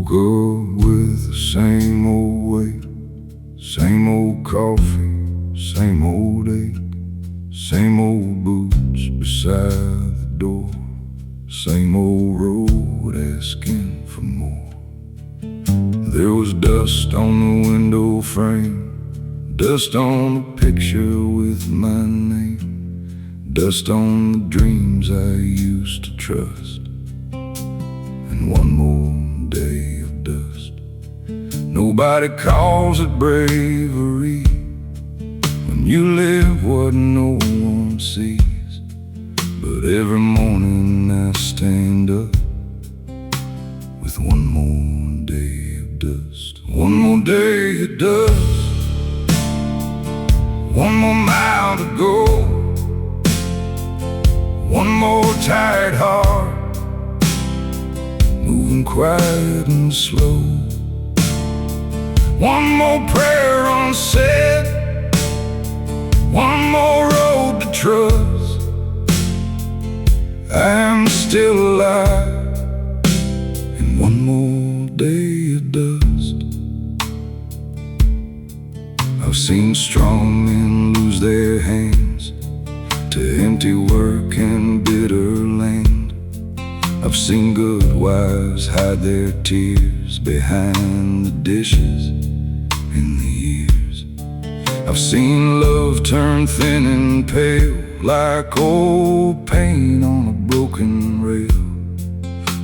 Woke up with the same old weight, same old coffee, same old ache, same old boots beside the door, same old road asking for more. There was dust on the window frame, dust on the picture with my name, dust on the dreams I used to trust, and one more day of dust. Nobody calls it bravery when you live what no one sees, but every morning I stand up with one more day of dust. One more day of dust, one more mile to go, one more tired heart moving quiet and slow, one more prayer unsaid, one more road to trust. I am still alive in one more day of dust. I've seen strong men lose their hands to empty work and bitter land. I've seen good wives hide their tears behind the dishes in the years. I've seen love turn thin and pale like old paint on a broken rail.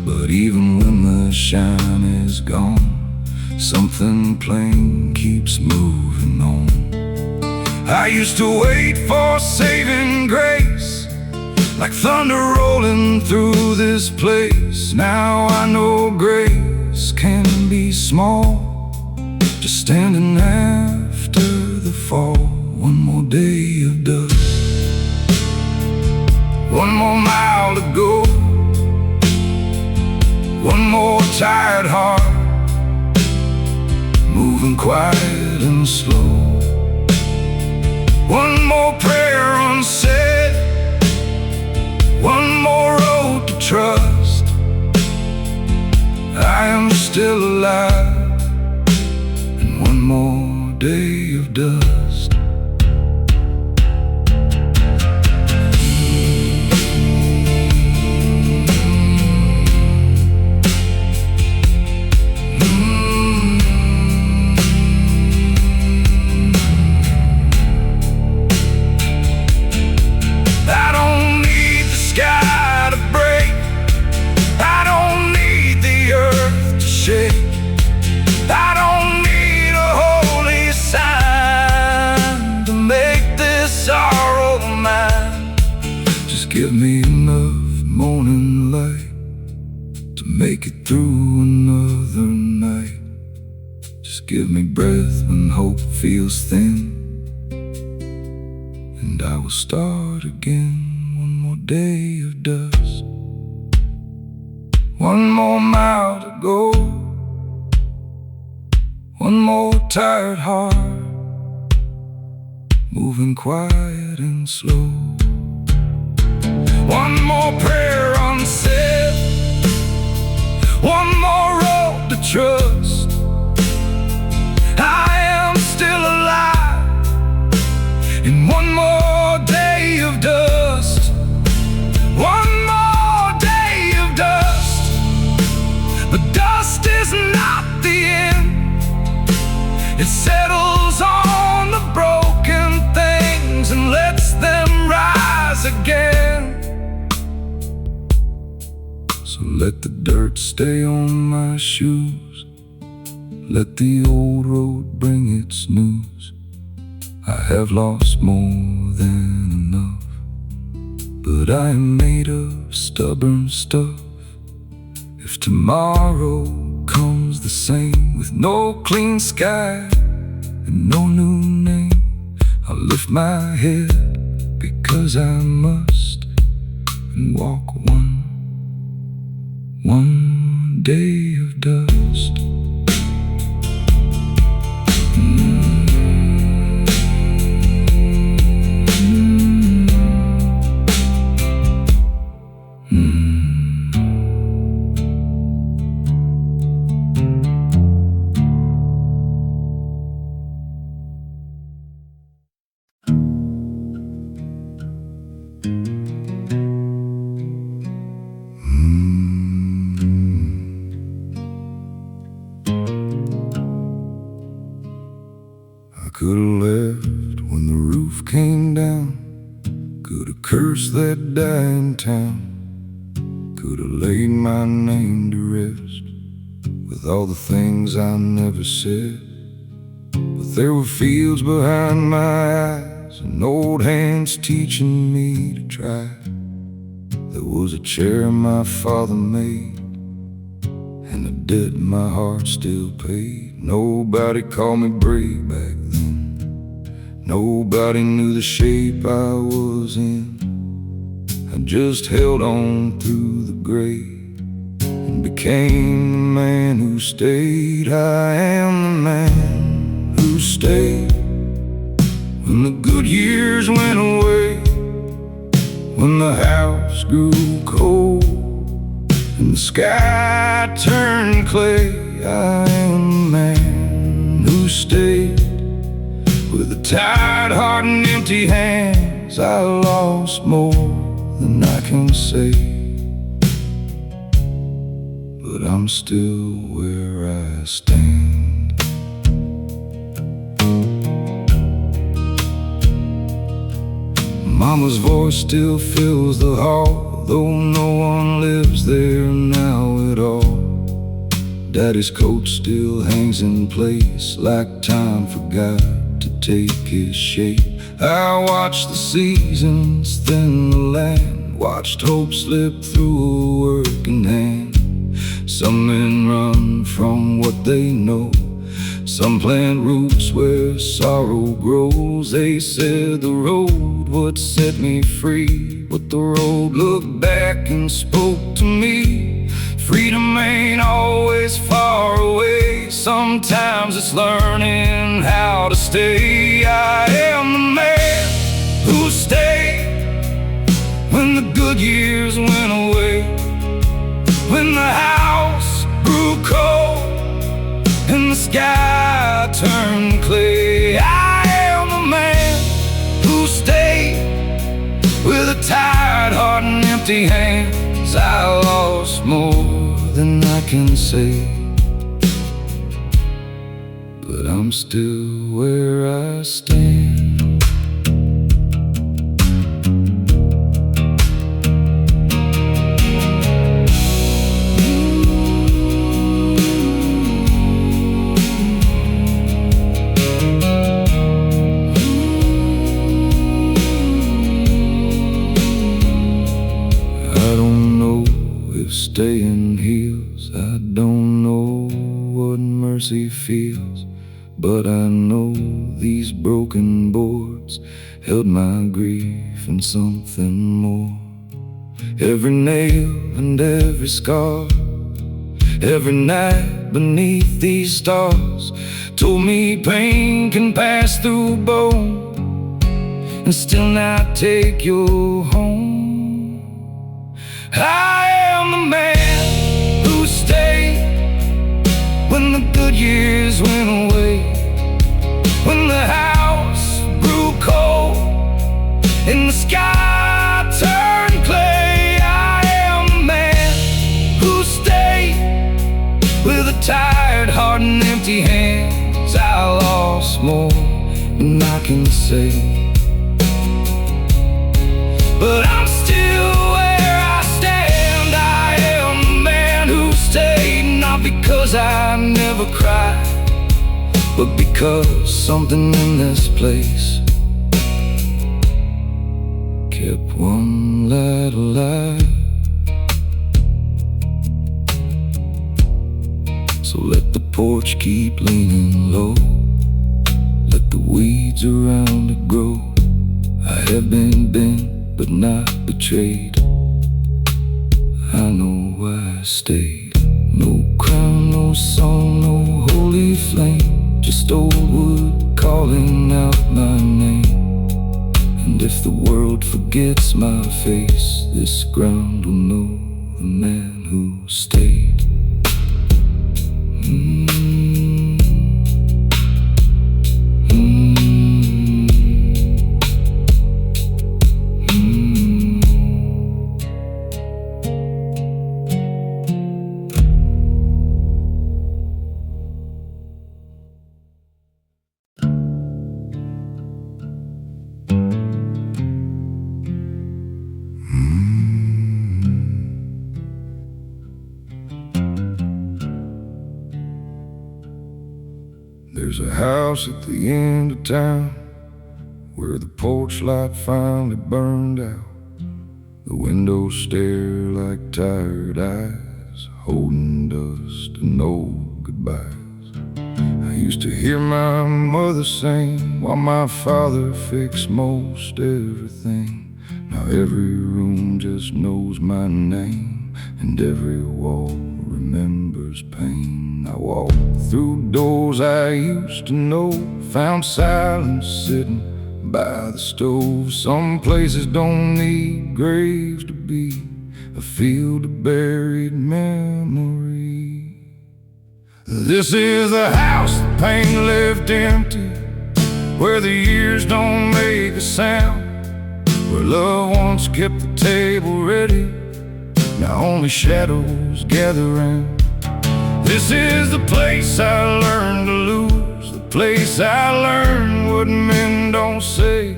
But even when the shine is gone, something plain keeps moving on. I used to wait for saving grace, like thunder rolling through this place. Now I know grace can be small, just standing after the fall. One more day of dust, one more mile to go, one more tired heart moving quiet and slow, one more prayer unsaid, one more road to trust. I am still alive in one more day of dust. I don't need a holy sign to make this sorrow mine. Just give me enough morning light to make it through another night. Just give me breath when hope feels thin, and I will start again. One more day of dust, one more mile to go, one more tired heart moving quiet and slow, one more prayer unsaid, one more road to trust. I am still alive in one more day of dust, one more day of dust. But dust is not the end, it settles on the broken things and lets them rise again. So let the dirt stay on my shoes, let the old road bring its news. I have lost more than enough, but I am made of stubborn stuff. If tomorrow comes the same, with no clean sky and no new name, I'll lift my head because I must, and walk one day of dust. spirits that die in town could have laid my name to rest with all the things I never said. But there were fields behind my eyes and old hands teaching me to try. There was a chair my father made and a debt my heart still paid. Nobody called me brave back then. Nobody knew the shape I was in. I just held on through the gray and became the man who stayed. I am the man who stayed when the good years went away, when the house grew cold and the sky turned clay. I am the man who stayed with a tired heart and empty hands. I lost more than I can say, but I'm still where I stand. Mama's voice still fills the hall, though no one lives there now at all. Daddy's coat still hangs in place like time forgot to take his shape. I watched the seasons thin the land, watched hope slip through a working hand. Some men run from what they know, some plant roots where sorrow grows. They said the road would set me free, but the road looked back and spoke to me. Freedom ain't always far away, sometimes it's learning how to stay. I am the man who stayed when the good years went away, when the house grew cold and the sky turned clay. I am the man who stayed with a tired heart and empty hands. I lost more than I can say, but I'm still where I stand. Staying heals, I don't know what mercy feels, but I know these broken boards held my grief and something more. Every nail and every scar, every night beneath these stars told me pain can pass through bone and still not take you home. I am the man who stayed when the good years went away, when the house grew cold and the sky turned clay. I am the man who stayed with a tired heart and empty hands. I lost more than I can say, but I'm still where I stand. I am the man who stayed, not because I never cried, but because something in this place kept one light alive. So let the porch keep leaning low, let the weeds around it grow. I have been bent but not betrayed, I know I stayed. No crown, no song, no holy flame, just old wood calling out my name. And if the world forgets my face, this ground will know the man who stayed. There's a house at the end of town where the porch light finally burned out. The windows stare like tired eyes, holding dust and no goodbyes. I used to hear my mother sing while my father fixed most everything. Now every room just knows my name, and every wall remembers pain. I walked through doors I used to know, found silence sitting by the stove. Some places don't need graves to be a field of buried memory. This is the house the pain left empty, where the years don't make a sound, where love once kept the table ready, now only shadows gather round. This is the place I learned to lose, the place I learned what men don't say.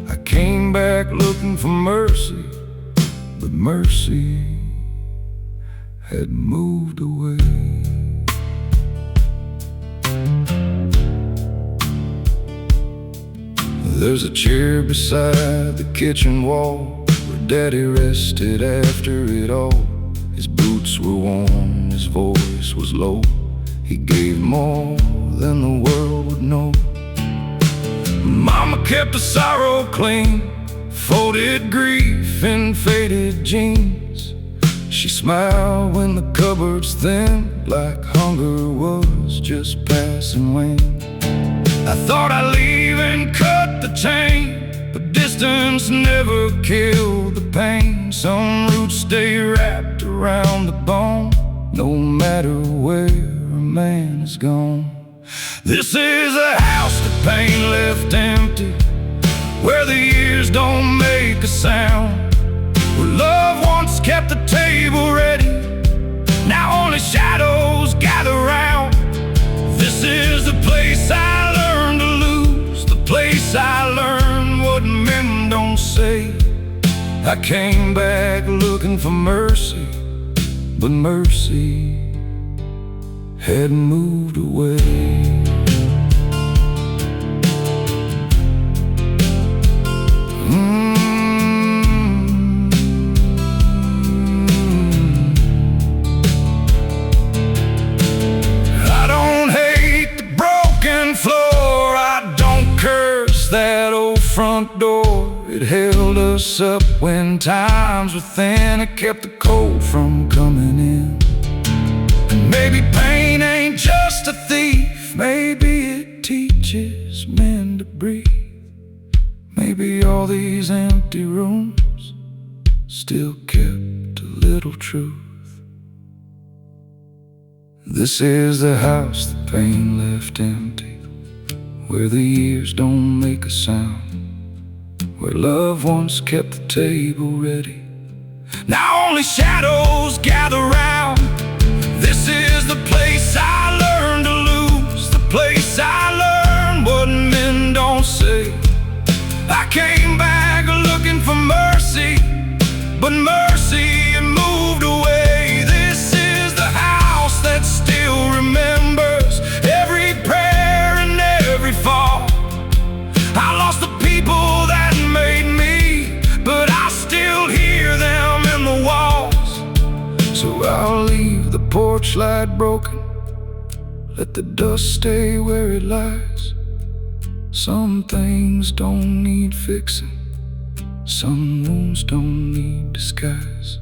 I came back looking for mercy, but mercy had moved away. There's a chair beside the kitchen wall where Daddy rested after it all. His boots were worn, his voice was low. He gave more than the world would know. Mama kept the sorrow clean, folded grief in faded jeans. She smiled when the cupboards thinned, like hunger was just passing wind. I thought I'd leave and cut the chain, but distance never killed the pain. Some roots stay wrapped around the bone, no matter where a man is gone. This is a house the pain left empty, where the years don't make a sound, where love once kept the table ready, now only shadows gather round. This is the place I learned to lose, the place I learned what men don't say. I came back looking for mercy, but mercy had moved away. I don't hate the broken floor, I don't curse that old front door. It held us up when times were thin, it kept the cold from coming in. And maybe pain ain't just a thief, maybe it teaches men to breathe. Maybe all these empty rooms still kept a little truth. This is the house the pain left empty, where the years don't make a sound, where love once kept the table ready, now only shadows gather round. This is the place I learned to lose, the place I learned what men don't say. I came back looking for mercy, but mercy had moved away. This is the house that still remembers every prayer and every fall. I lost the people that made me, but I still hear them in the walls. So I'll leave the porch light broken, let the dust stay where it lies. Some things don't need fixing, some wounds don't need disguise.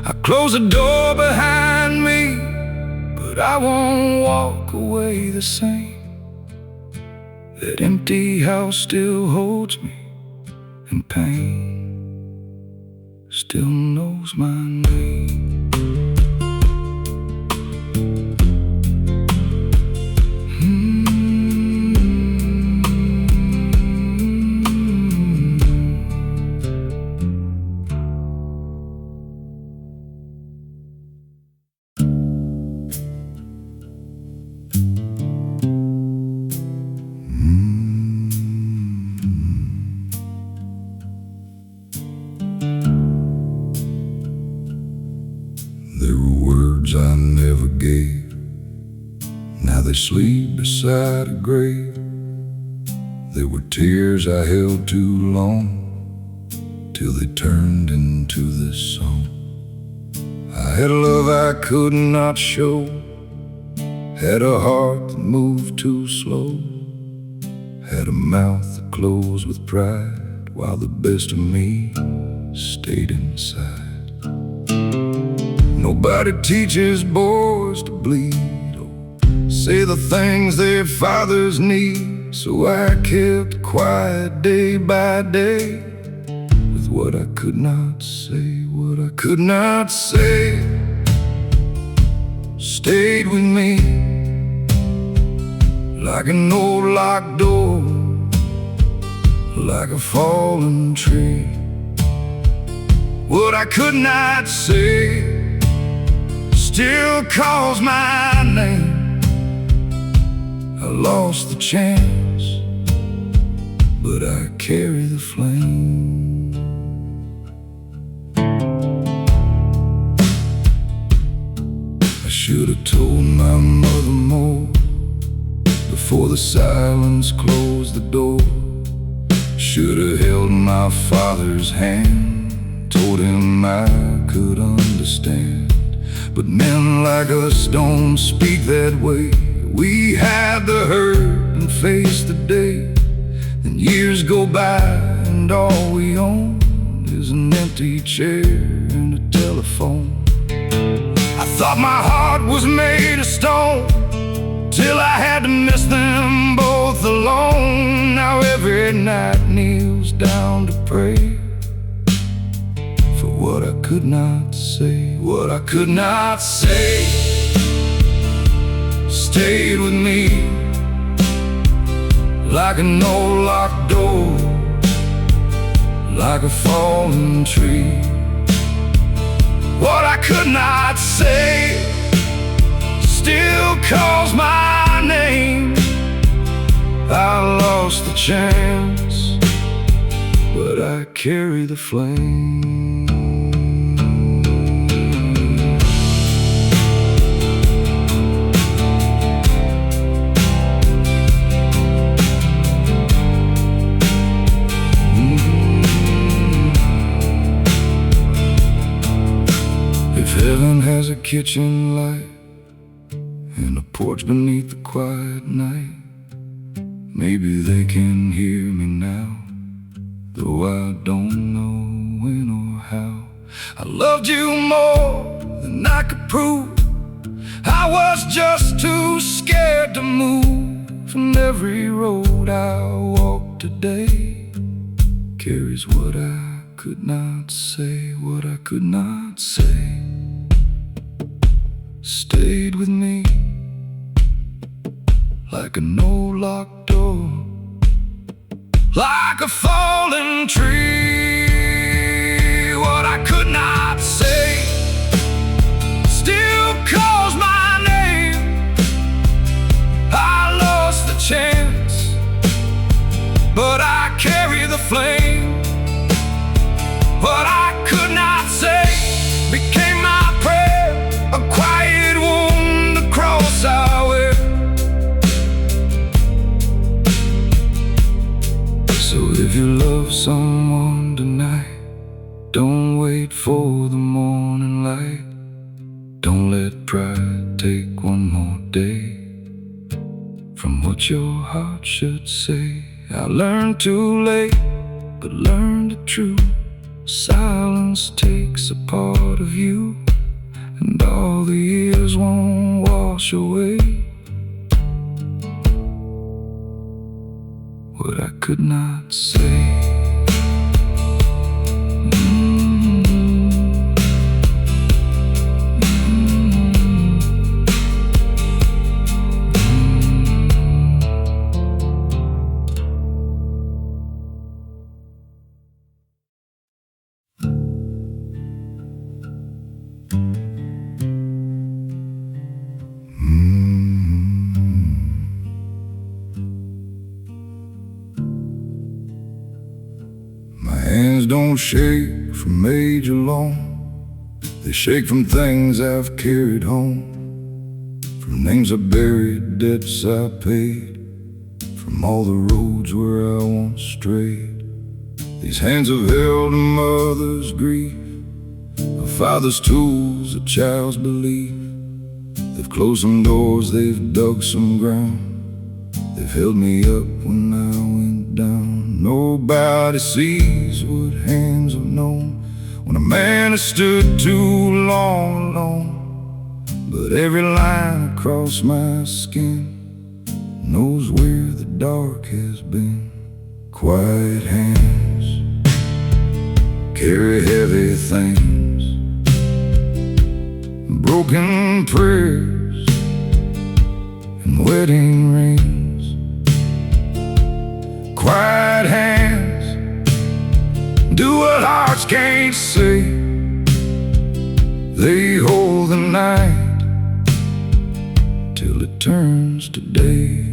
I close the door behind me, but I won't walk away the same. That empty house still holds me, and pain still knows my name. There were words I never gave, Now they sleep beside a grave. They were tears I held too long, till they turned into this song. I had a love I could not show, had a heart that moved too slow, had a mouth that closed with pride, while the best of me stayed inside. Nobody teaches boys to bleed or say the things their fathers need, so I kept quiet day by day with what I could not say, what I could not say stayed with me like an old locked door, like a fallen tree. What I could not say still calls my name. I lost the chance, but I carry the flame. I should have told my mother more before the silence closed the door. Should have held my father's hand, told him I could understand. But men like us don't speak that way. We had the hurt and faced the day. Then years go by and all we own is an empty chair and a telephone. I thought my heart was made of stone, till I had to miss them both alone. Now every night kneels down to pray for what I could not say, what I could not say stayed with me like an old locked door, like a fallen tree. What I could not say still calls my name. I lost the chance, but I carry the flame. If heaven has a kitchen light and a porch beneath the quiet night, maybe they can hear me now, though I don't know when or how. I loved you more than I could prove. I was just too scared to move, and every road I walk today carries what I could not say, what I could not say stayed with me like an old locked door, like a fallen tree. What I could not say still calls my name. I lost the chance, but I carry the flame. What I could not say became my prayer, a quiet wound, a cross I wear. So if you love someone tonight, don't wait for the morning light. Don't let pride take one more day from what your heart should say. I learned too late, but learned it true. Silence takes a part of you, and all the years won't wash away what I could not say. Hands don't shake from age alone. They shake from things I've carried home, from Names I buried, debts I paid, from all the roads where I once strayed. These hands have held a mother's grief, a father's tools, a child's belief. They've closed some doors, they've dug some ground, they've held me up when I went down. Nobody sees what hands have known when a man has stood too long alone. But every line across my skin knows where the dark has been. Quiet hands carry heavy things, broken prayers and wedding rings. Quiet hands do what hearts can't say. They hold the night till it turns to day.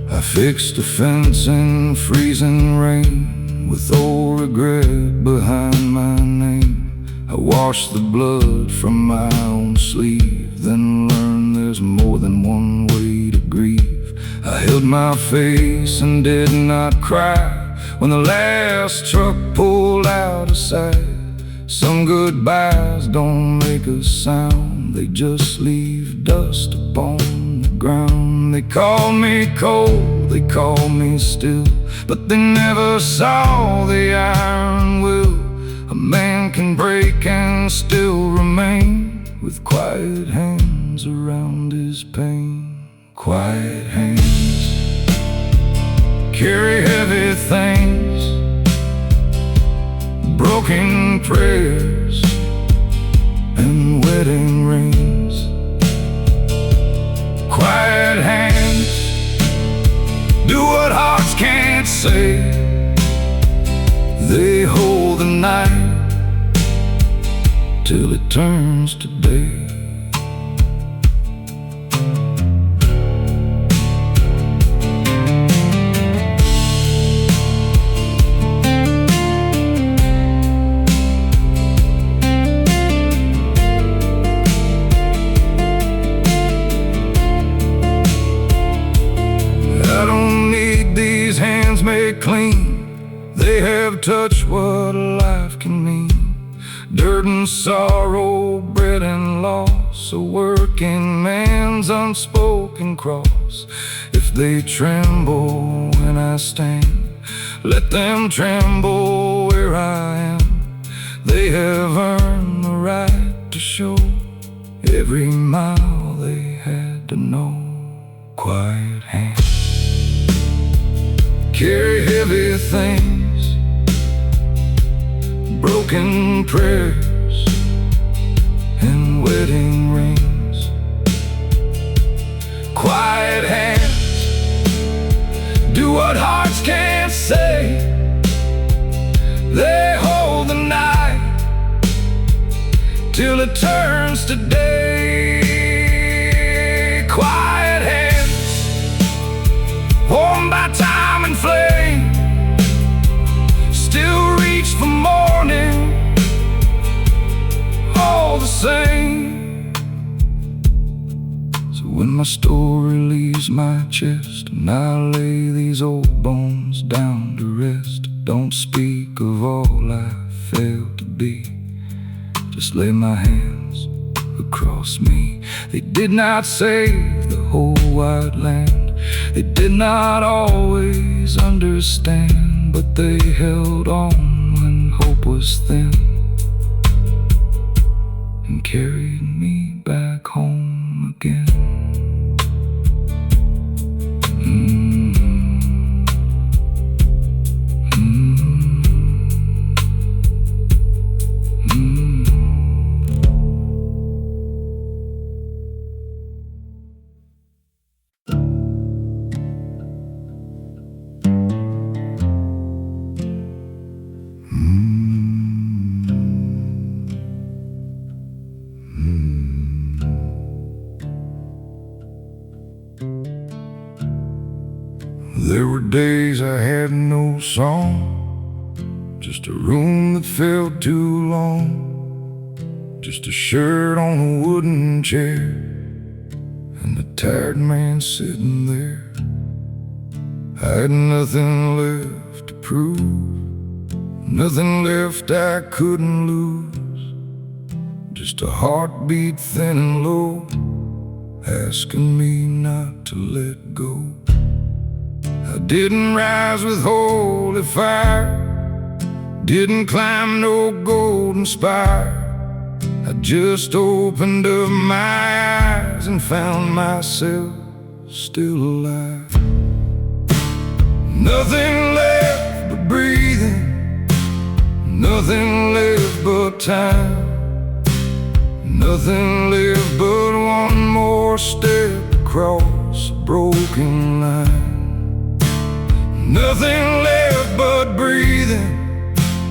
I fixed a fence in freezing rain with old regret behind my name. I washed the blood from my own sleeve, then learned there's more than one way to grieve. I held my face and did not cry when the last truck pulled out of sight. Some goodbyes don't make a sound, they just leave dust upon the ground. They call me cold, they call me still, but they never saw the iron will. A man can break and still remain with quiet hands around his pain. Quiet hands carry heavy things, broken prayers and wedding rings. Quiet hands do what hearts can't say. They hold the night till it turns to day. Made clean, they have touched what life can mean. Dirt and sorrow, bread and loss, a working man's unspoken cross. If they tremble when I stand, let them tremble where I am. They have earned the right to show every mile they had to know. Quiet hands carry heavy things, broken prayers and wedding rings. Quiet hands do what hearts can't say. They hold the night till it turns to day. Quiet hands warmed by time and flame, still reach for morning, all the same. So when my story leaves my chest and I lay these old bones down to rest, don't speak of all I failed to be, just lay my hands across me. They did not save the whole wide land, they did not always understand, but they held on when hope was thin and carried me back home again. There were days I had no song, just a room that felt too long. just a shirt on a wooden chair, and the tired man sitting there. I had nothing left to prove, nothing left I couldn't lose. Just a heartbeat thin and low, asking me not to let go. I didn't rise with holy fire, didn't climb no golden spire. I just opened up my eyes and found myself still alive. Nothing left but breathing, nothing left but time, nothing left but one more step across a broken line. Nothing left but breathing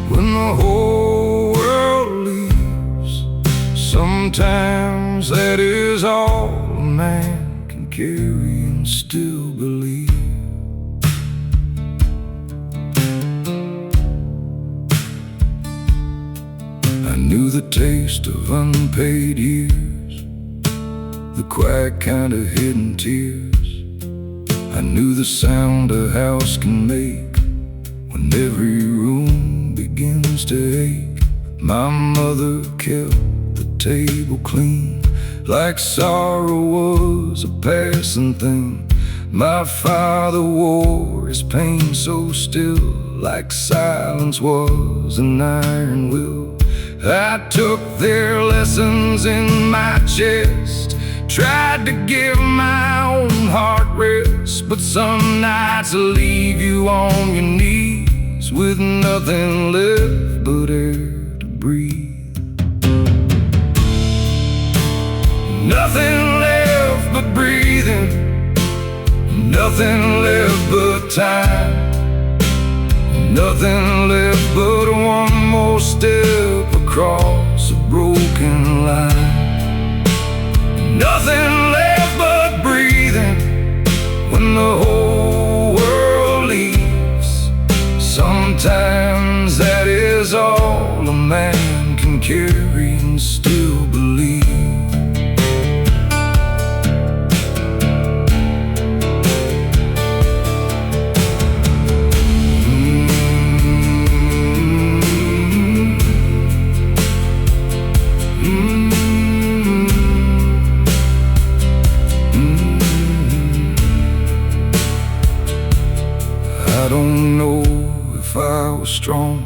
when the whole world leaves. Sometimes that is all a man can carry and still believe. I knew the taste of unpaid years, the quiet kind of hidden tears. I knew the sound a house can make when every room begins to ache. My mother kept the table clean, like sorrow was a passing thing. My father wore his pain so still, like silence was an iron will. I took their lessons in my chest, tried to give my own heart rest. But some nights leave you on your knees with nothing left but air to breathe. Nothing left but breathing, nothing left but time, nothing left but one more step across a broken line. Nothing left but breathing when the whole world leaves. Sometimes that is all a man can carry and still believe. I don't know if I was strong,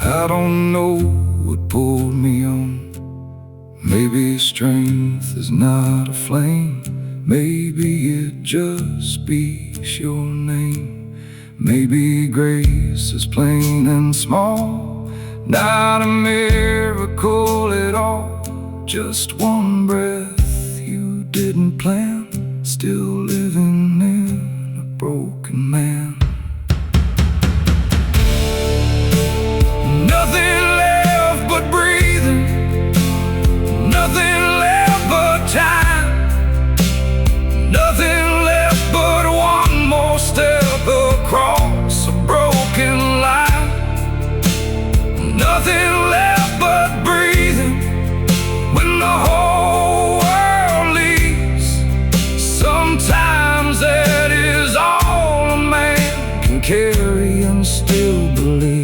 I don't know what pulled me on. Maybe strength is not a flame, maybe it just speaks your name. Maybe grace is plain and small, not a miracle at all. Just one breath you didn't plan, still living in a broken man. Nothing left but breathing, nothing left but time, nothing left but one more step across a broken line. Nothing left but breathing when the whole world leaves. Sometimes that is all a man can carry and still believe.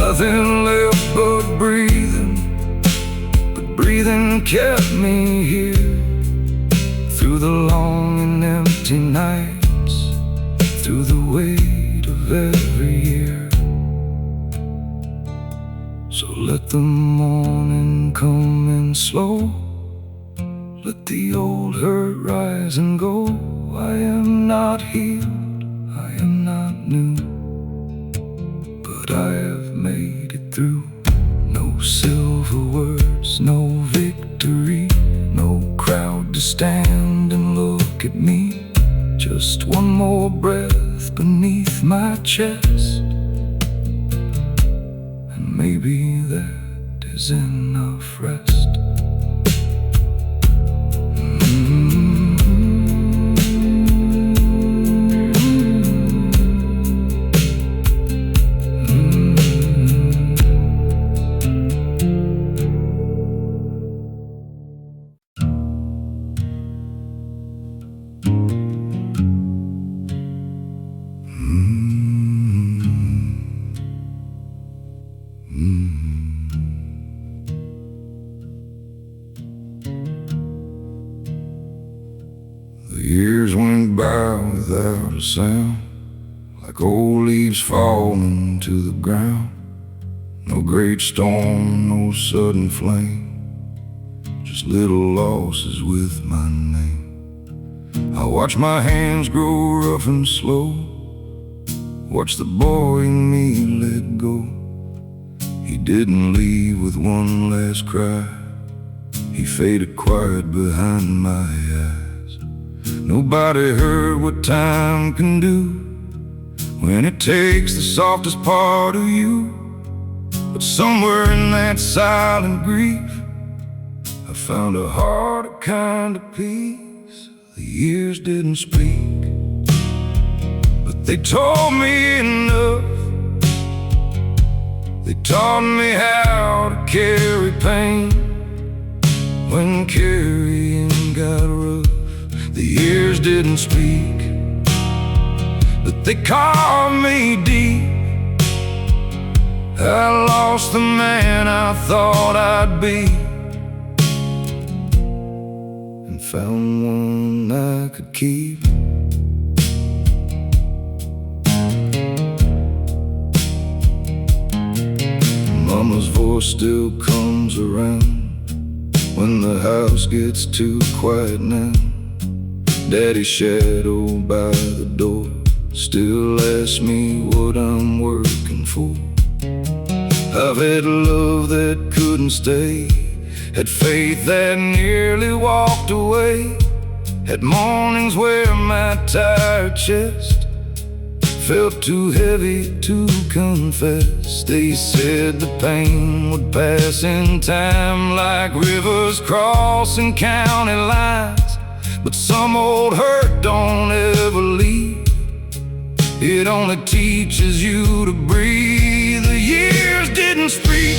Nothing left but breathing kept me here through the long and empty nights, through the weight of every year. So let the morning come in slow, let the old hurt rise and go. I am not healed, I am not new, but I have made it through. No silver words, no victory, no crowd to stand and look at me. Just one more breath beneath my chest, and maybe that is enough rest. not a sound, like old leaves falling to the ground. No great storm, no sudden flame, just little losses with my name. I watch my hands grow rough and slow, watch the boy in me let go. He didn't leave with one last cry, he faded quiet behind my eyes. Nobody heard what time can do when it takes the softest part of you. But somewhere in that silent grief, I found a heart, a kind of peace. The years didn't speak, but they told me enough. They taught me how to carry pain when carrying got rough. The years didn't speak, but they called me deep. I lost the man I thought I'd be, and found one I could keep. Mama's voice still comes around when the house gets too quiet now. Daddy's shadow by the door still asks me what I'm working for. I've had love that couldn't stay, had faith that nearly walked away, had mornings where my tired chest felt too heavy to confess. They said the pain would pass in time, like rivers crossing county lines. But some old hurt don't ever leave, it only teaches you to breathe. The years didn't speak,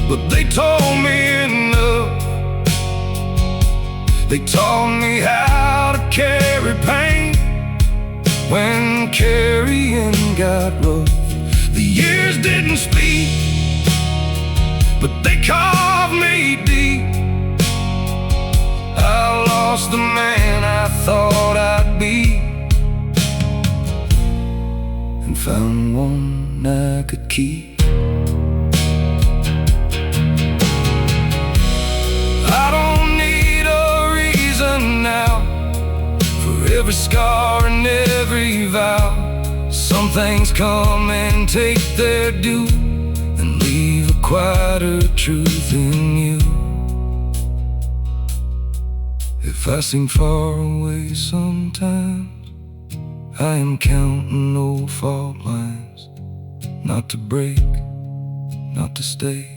but they told me enough. They taught me how to carry pain when carrying got rough. The years didn't speak, but they carved me deep. I lost the man I thought I'd be, and found one I could keep. I don't need a reason now for every scar and every vow. Some things come and take their due and leave a quieter truth in you. If I seem far away sometimes, I am counting old fault lines, not to break, not to stay,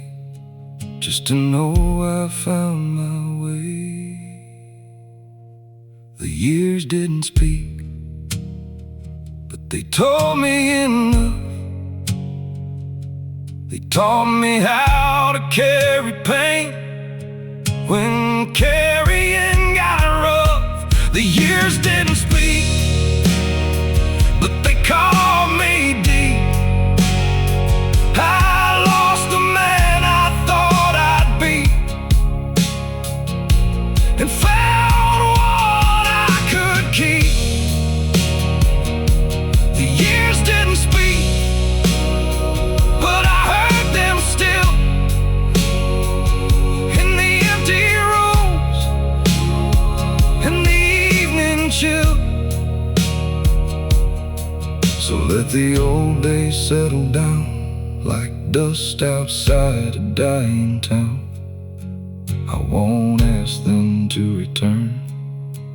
just to know I found my way. The years didn't speak, but they told me enough. They taught me how to carry pain when carrying got rough. The years didn't speak, but they called me deep. I lost the man I thought I'd be, and found one I could keep. The years didn't speak, but I heard them still in the empty rooms, in the evening chill. So let the old days settle down like dust outside a dying town. I won't ask them to return,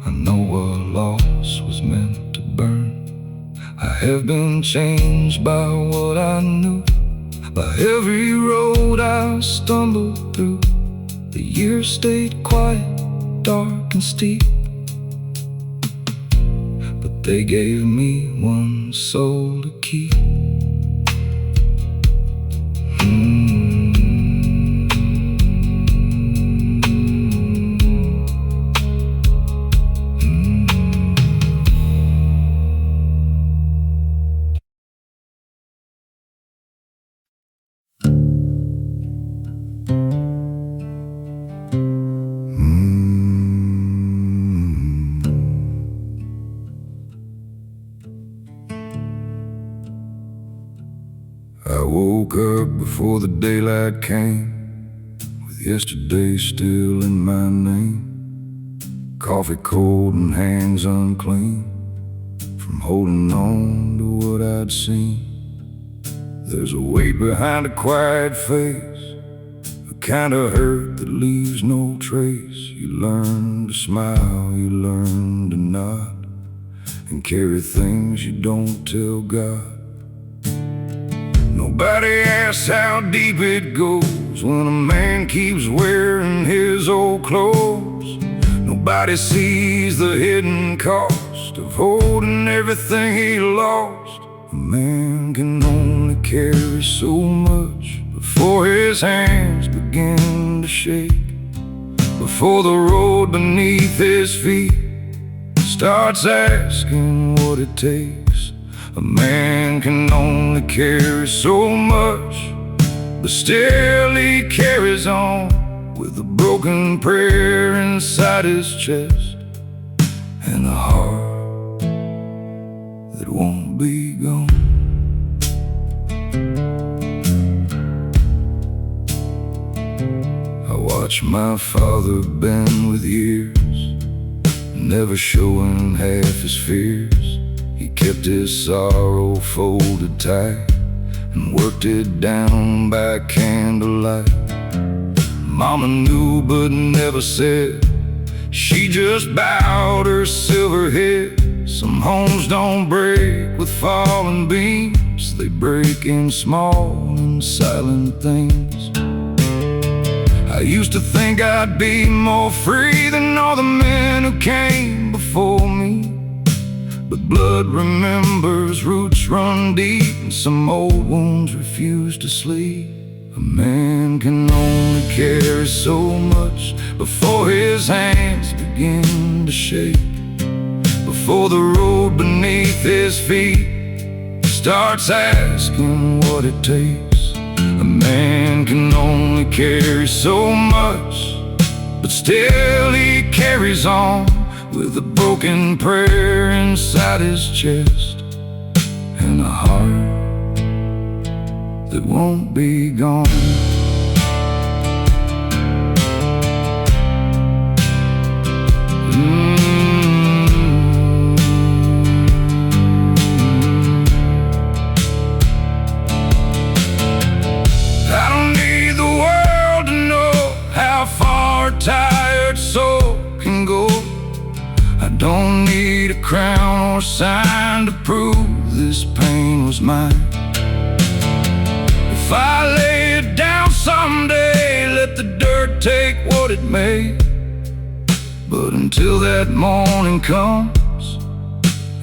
I know a loss was meant to burn. I have been changed by what I knew, by every road I stumbled through. The years stayed quiet, dark and steep, but they gave me one soul to keep. I woke up before the daylight came, with yesterday still in my name. Coffee cold and hands unclean from holding on to what I'd seen. There's a weight behind a quiet face, a kind of hurt that leaves no trace. You learn to smile, you learn to nod, and carry things you don't tell God. Nobody asks how deep it goes when a man keeps wearing his old clothes. Nobody sees the hidden cost of holding everything he lost. A man can only carry so much before his hands begin to shake, before the road beneath his feet starts asking what it takes. A man can only carry so much, but still he carries on with a broken prayer inside his chest, and a heart that won't be gone. I watch my father bend with years, never showing half his fears. He kept his sorrow folded tight and worked it down by candlelight. Mama knew but never said, she just bowed her silver head. Some homes don't break with falling beams, they break in small and silent things. I used to think I'd be more free than all the men who came before me, but blood remembers, roots run deep, and some old wounds refuse to sleep. A man can only carry so much before his hands begin to shake, before the road beneath his feet starts asking what it takes. A man can only carry so much, but still he carries on with a broken prayer inside his chest, and a heart that won't be gone. I don't need the world to know how far a tired soul can go. I don't need a crown or a sign to prove this pain was mine. If I lay it down someday, let the dirt take what it may. But until that morning comes,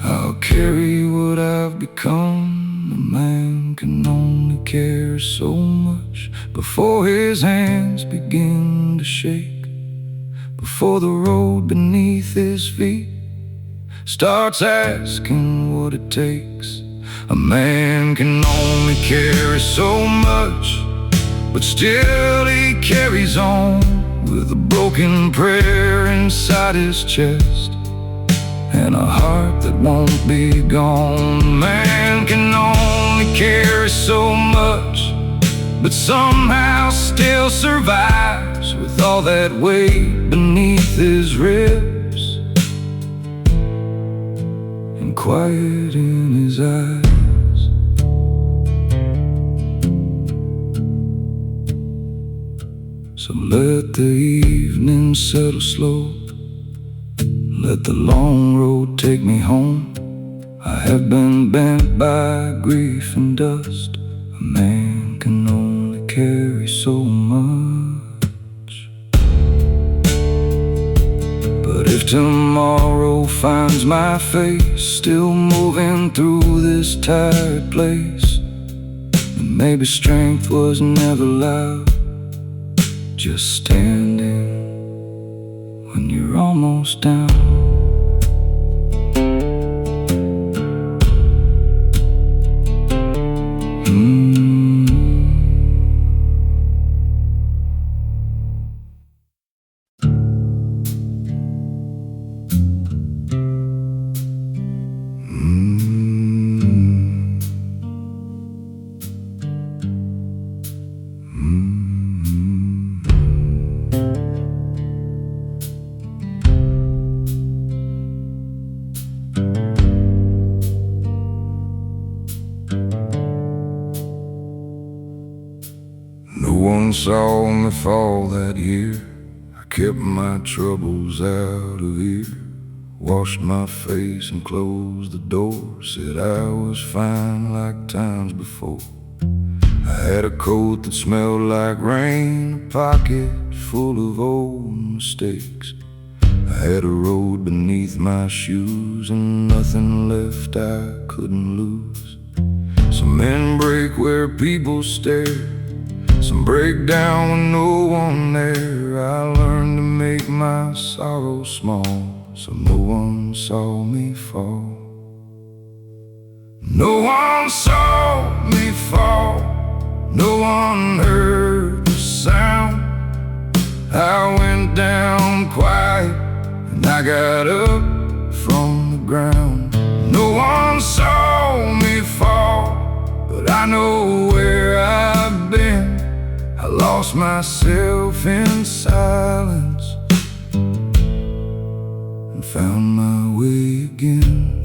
I'll carry what I've become. A man can only carry so much before his hands begin to shake, before the road beneath his feet starts asking what it takes. A man can only carry so much, but still he carries on with a broken prayer inside his chest, and a heart that won't be gone. A man can only carry so much, but somehow still survives with all that weight beneath his ribs and quiet in his eyes. So let the evening settle slow, let the long road take me home. I have been bent by grief and dust. A man can only carry so much. But if tomorrow finds my face still moving through this tired place, then maybe strength was never loud, just standing when you're almost down. No one saw me fall that year. I kept my troubles out of here, washed my face and closed the door. Said I was fine like times before. I had a coat that smelled like rain, a pocket full of old mistakes. I had a road beneath my shoes and nothing left I couldn't lose. Some men break where people stare, some break down with no one there. I learned to make my sorrow small, so no one saw me fall. No one saw me fall, no one heard the sound. I went down quiet and I got up from the ground. No one saw me fall, but I know where I've been. I lost myself in silence and found my way again.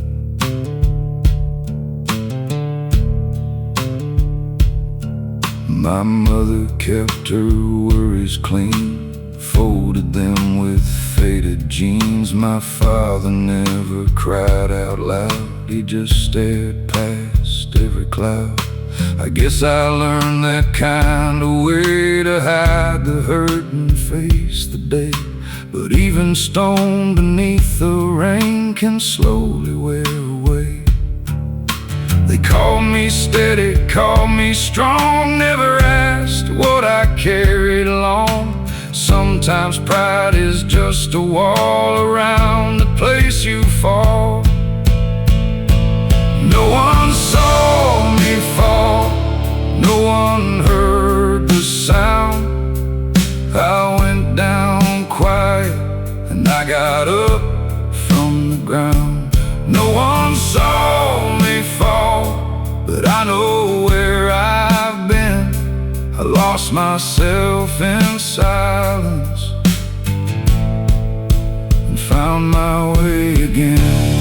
My mother kept her worries clean, folded them with faded jeans. My father never cried out loud, he just stared past every cloud. I guess I learned that kind of way to hide the hurt and face the day. But even stone beneath the rain can slowly wear away. They called me steady, called me strong, never asked what I carried along. Sometimes pride is just a wall around the place you fall. No one saw me fall, no one heard the sound. I went down quiet and I got up from the ground. No one saw me fall, but I know where I've been. I lost myself in silence and found my way again.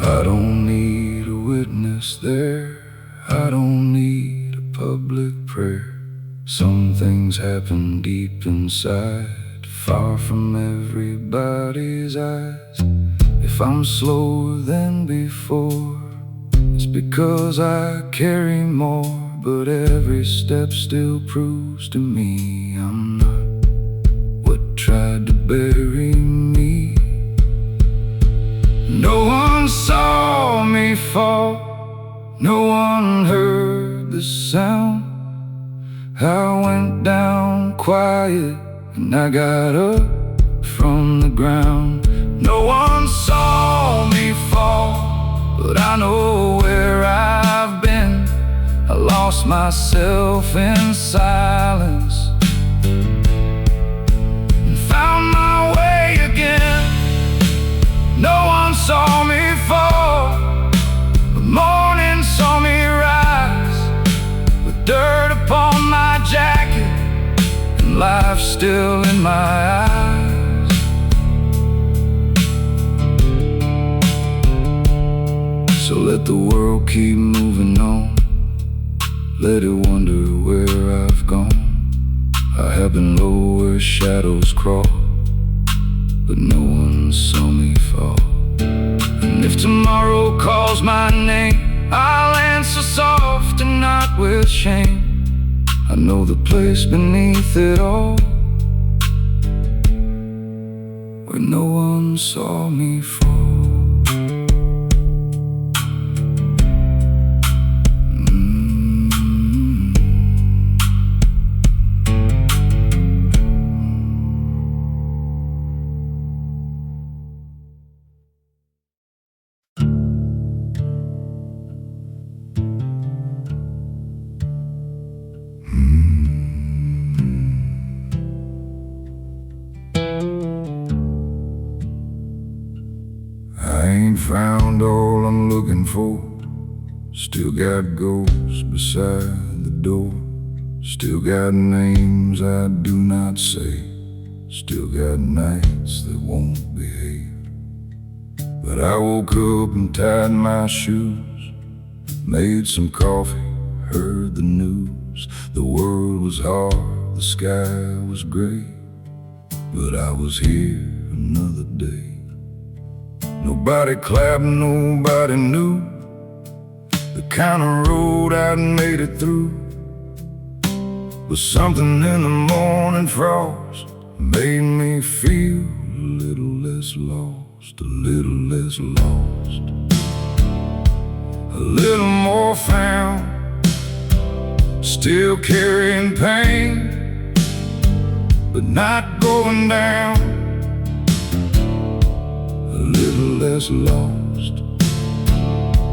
I don't need a witness there, I don't need a public prayer. Some things happen deep inside, far from everybody's eyes. If I'm slower than before, it's because I carry more. But every step still proves to me I'm not what tried to bury me. No one saw me fall, no one heard the sound. I went down quiet and I got up from the ground. No one saw me fall, but I know where I've been. I lost myself in silence and found my way again. No one saw me fall, the morning saw me rise, with dirt upon my jacket and life still in my eyes. So let the world keep moving on, let it wonder where I've gone. I have been low where shadows crawl, but no one saw me fall. And if tomorrow calls my name, I'll answer soft and not with shame. I know the place beneath it all, where no one saw me fall. ain't found all I'm looking for. Still got ghosts beside the door. Still got names I do not say. Still got nights that won't behave. But I woke up and tied my shoes, made some coffee, heard the news. The world was hard, the sky was gray, but I was here another day. Nobody clapped, nobody knew the kind of road I'd made it through. But something in the morning frost made me feel a little less lost, a little less lost, a little more found, still carrying pain, but not going down. A little less lost,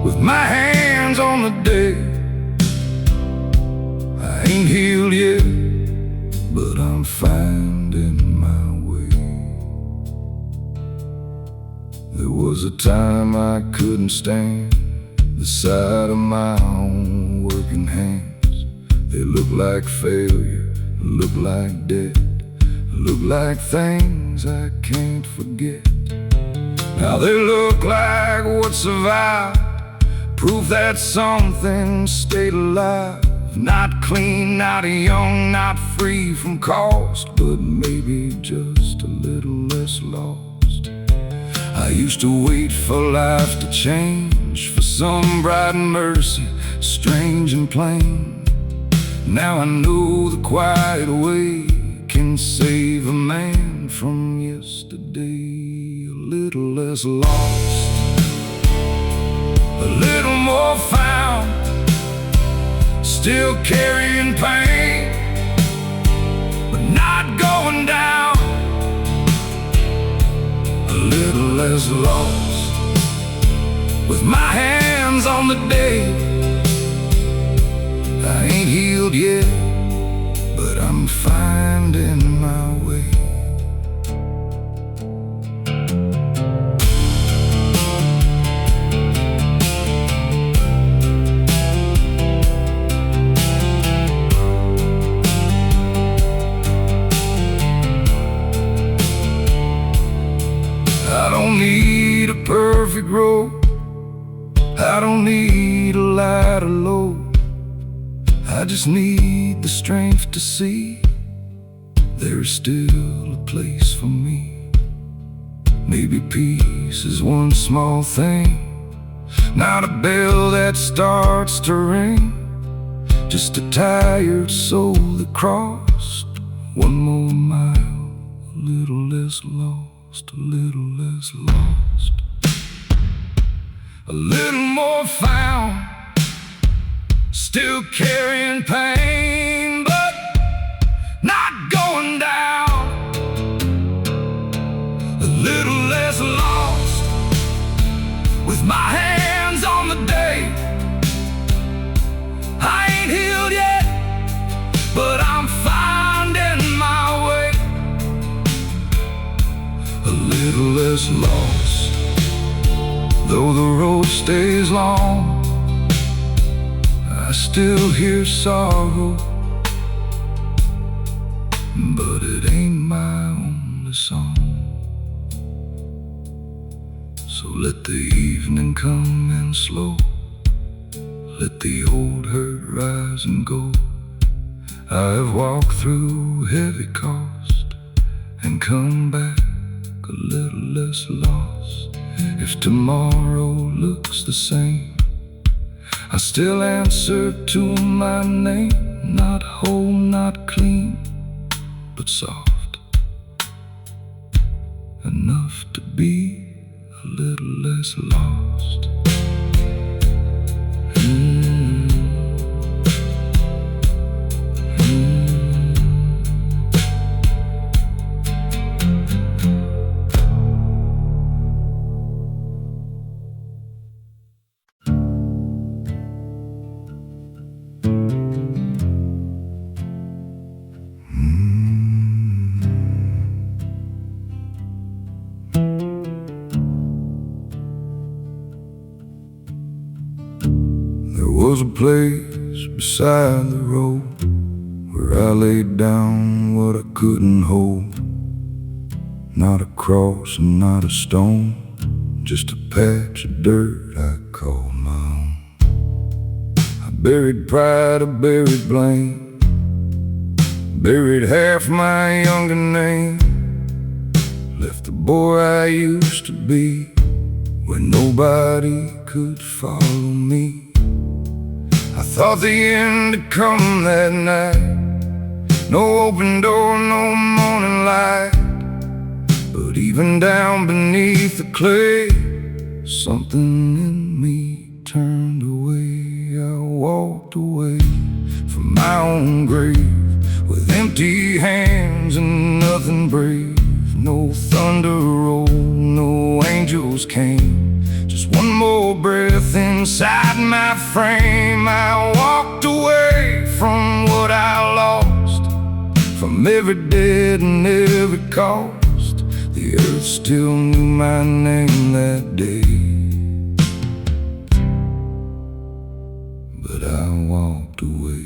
with my hands on the day. I ain't healed yet, but I'm finding my way. There was a time I couldn't stand the sight of my own working hands. They look like failure, look like debt, look like things I can't forget. Now they look like what survived, proof that something stayed alive. Not clean, not young, not free from cost, but maybe just a little less lost. I used to wait for life to change, for some bright mercy, strange and plain. Now I know the quiet way can save a man from yesterday. A little less lost, a little more found, still carrying pain, but not going down. A little less lost, with my hands on the day. I ain't healed yet, but I'm finding my way. I don't need a perfect road, I don't need a lighter load. I just need the strength to see there is still a place for me. Maybe peace is one small thing, not a bell that starts to ring, just a tired soul that crossed one more mile. A little less lost, a little less lost, a little more found, still carrying pain, but not going down. A little less lost, with my hands on the day. I ain't healed yet, but I'm finding my way. A little less lost, though the road stays long. I still hear sorrow, but it ain't my only song. So let the evening come in slow, let the old hurt rise and go. I have walked through heavy cost and come back a little less lost. If tomorrow looks the same, I still answer to my name. Not whole, not clean, but soft enough to be a little less lost. was a place beside the road where I laid down what I couldn't hold. Not a cross and not a stone, just a patch of dirt I called my own. I buried pride, I buried blame, buried half my younger name. Left the boy I used to be where nobody could follow me. I thought the end had come that night, no open door, no morning light. But even down beneath the clay, something in me turned away. I walked away from my own grave with empty hands and nothing brave. No thunder rolled, no angels came, just one more breath inside my frame. I walked away from what I lost, from every debt and every cost. The earth still knew my name that day, but I walked away.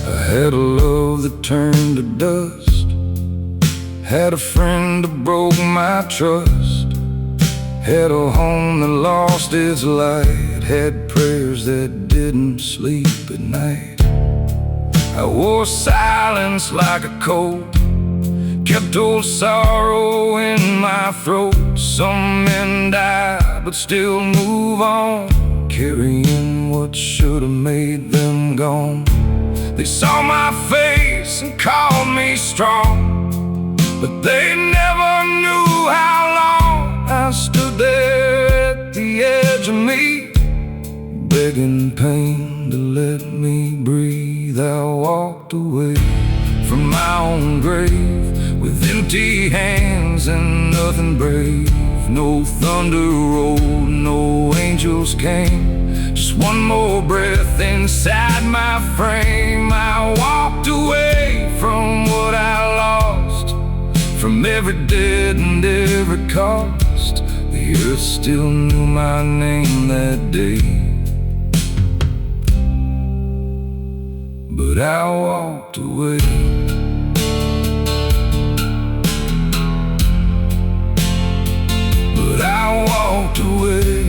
I had a love that turned to dust, had a friend that broke my trust, had a home that lost its light, had prayers that didn't sleep at night. I wore silence like a coat, kept old sorrow in my throat. Some men die but still move on, carrying what should have made them gone. They saw my face and called me strong, but they never knew how long I stood there at the edge of me, begging pain to let me breathe. I walked away from my own grave with empty hands and nothing brave. No thunder rolled, no angels came, just one more breath inside my frame. I walked away from what I lost, from every debt and every cost. The earth still knew my name that day, but I walked away. But I walked away.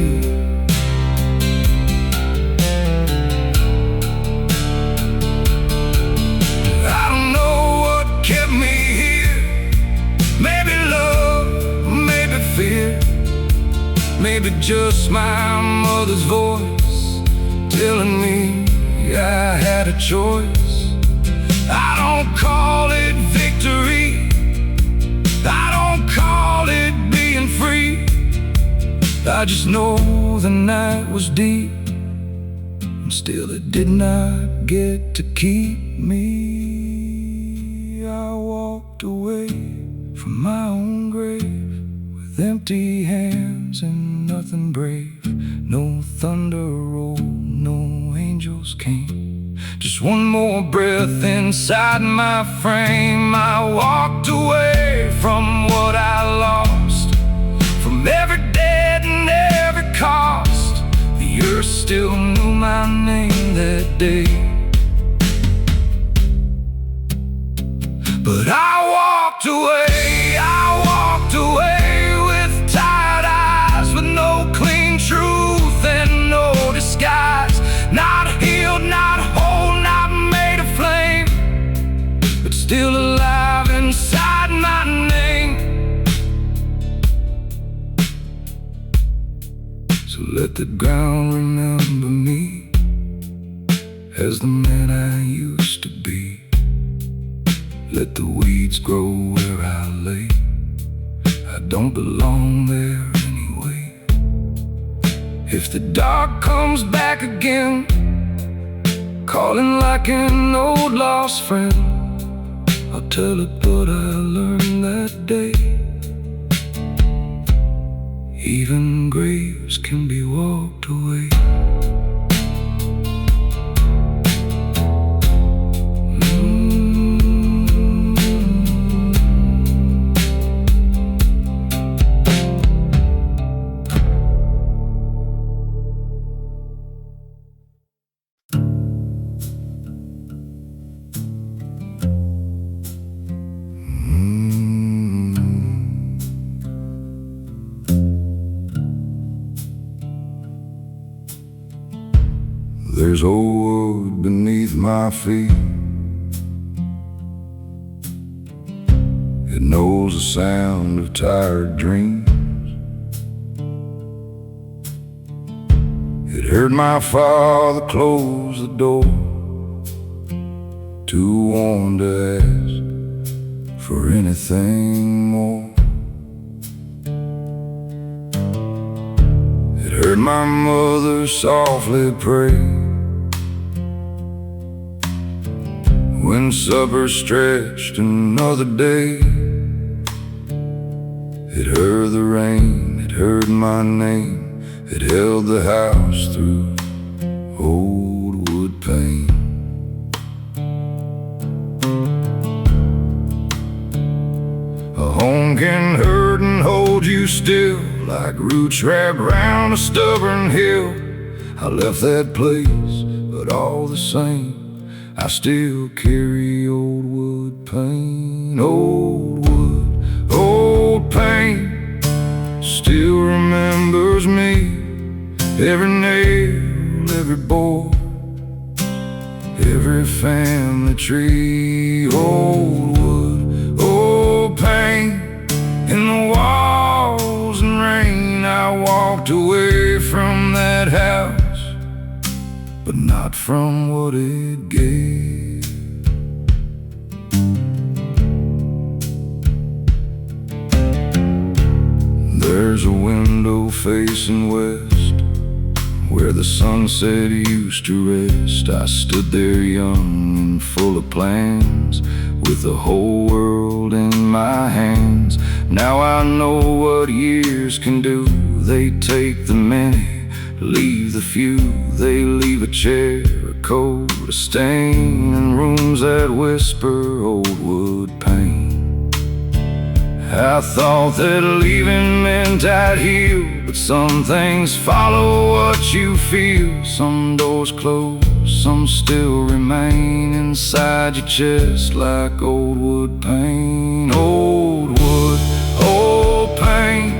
I don't know what kept me here. Maybe love, maybe fear, maybe just my mother's voice telling me I had a choice. I don't call it victory, I don't call it being free. I just know the night was deep, and still it did not get to keep me. I walked away from my own grave with empty hands and nothing brave. No thunder rolled, no angels came, just one more breath inside my frame. I walked away from what I lost, from every debt and every cost. The earth still knew my name that day, but I walked away. I walked away with tired eyes, with no clean truth and no disguise. Not healed, not whole, not made of flame, but still alive inside my name. So let the ground remember me as the man I used to be. Let the weeds grow where I lay, I don't belong there anyway. If the dark comes back again, calling like an old lost friend, I'll tell it what I learned that day. Even graves can be walked away. There's old wood beneath my feet. It knows the sound of tired dreams. It heard my father close the door, too worn to ask for anything more. It heard my mother softly pray when supper stretched another day. It heard the rain, it heard my name, it held the house through old wood pane. A home can hurt and hold you still, like roots wrapped round a stubborn hill. I left that place, but all the same, I still carry old wood pain. Old wood, old pain still remembers me. Every nail, every board, every family tree. Old wood, old pain in the walls and rain. I walked away from that house, but not from what it gave. There's a window facing west, where the sunset used to rest. I stood there young and full of plans, with the whole world in my hands. Now I know what years can do. They take the many, leave the few. They leave a chair, a coat, a stain, and rooms that whisper old wood pain. I thought that leaving meant I'd heal, but some things follow what you feel. Some doors close, some still remain inside your chest like old wood pain. Old wood, old pain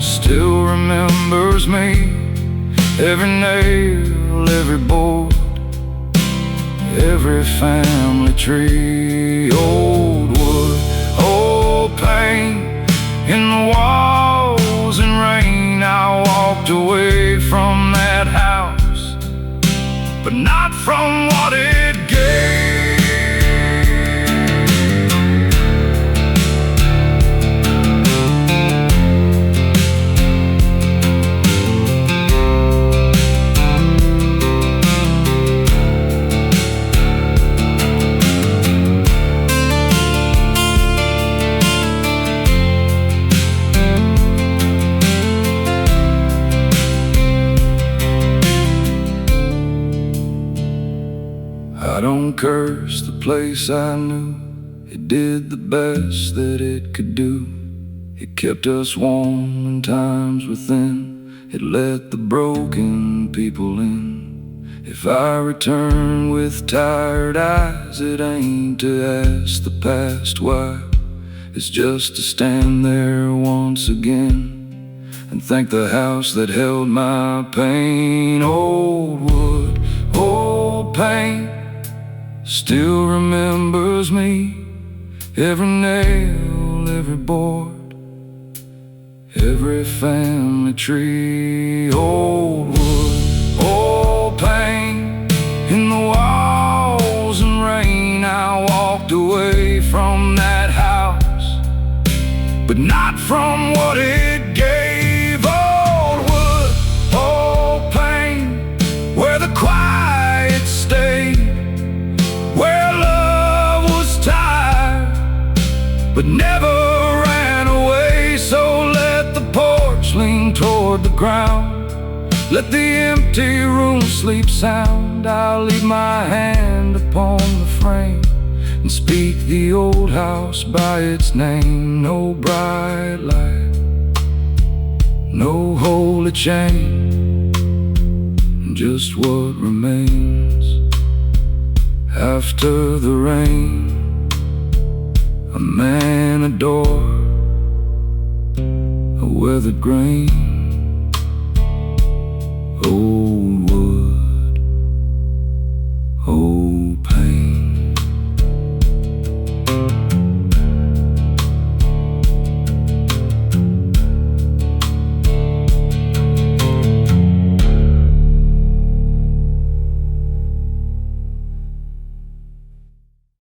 still remembers me. Every nail, every board, every family tree. Old wood, old pain in the walls and rain. I walked away from that house, but not from what it gave. I don't curse the place I knew. It did the best that it could do. It kept us warm in times within. It let the broken people in. If I return with tired eyes, it ain't to ask the past why. It's just to stand there once again and thank the house that held my pain. Old wood, old pain still remembers me. Every nail, every board, every family tree. Old wood, old pain in the walls and rain. I walked away from that house, but not from what it gave. Old wood, old pain where the quiet stayed, where love was tired but never ran away. So let the porch lean toward the ground, let the empty room sleep sound. I'll leave my hand upon the frame and speak the old house by its name. No bright light, no holy chain, just what remains after the rain. A man, a door, a weathered grain.